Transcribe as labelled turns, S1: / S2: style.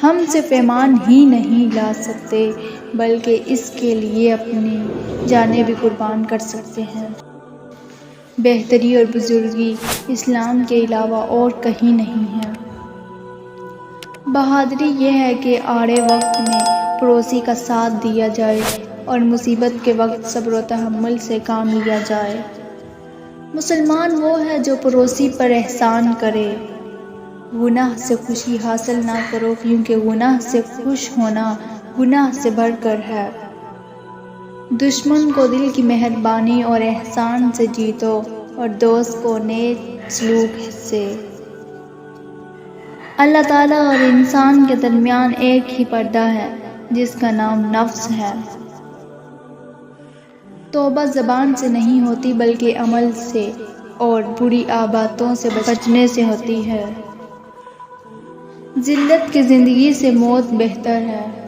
S1: ہم صرف ایمان ہی نہیں لا سکتے بلکہ اس کے لیے اپنی جانیں بھی قربان کر سکتے ہیں۔ بہتری اور بزرگی اسلام کے علاوہ اور کہیں نہیں ہے۔ بہادری یہ ہے کہ آڑے وقت میں پڑوسی کا ساتھ دیا جائے اور مصیبت کے وقت صبر و تحمل سے کام لیا جائے۔ مسلمان وہ ہے جو پڑوسی پر احسان کرے۔ گناہ سے خوشی حاصل نہ کرو کیونکہ گناہ سے خوش ہونا گناہ سے بڑھ کر ہے۔ دشمن کو دل کی مہربانی اور احسان سے جیتو اور دوست کو نیک سلوک سے۔ اللہ تعالیٰ اور انسان کے درمیان ایک ہی پردہ ہے جس کا نام نفس ہے۔ توبہ زبان سے نہیں ہوتی بلکہ عمل سے اور بری عادتوں سے بچنے سے ہوتی ہے۔ ذلت کی زندگی سے موت بہتر ہے۔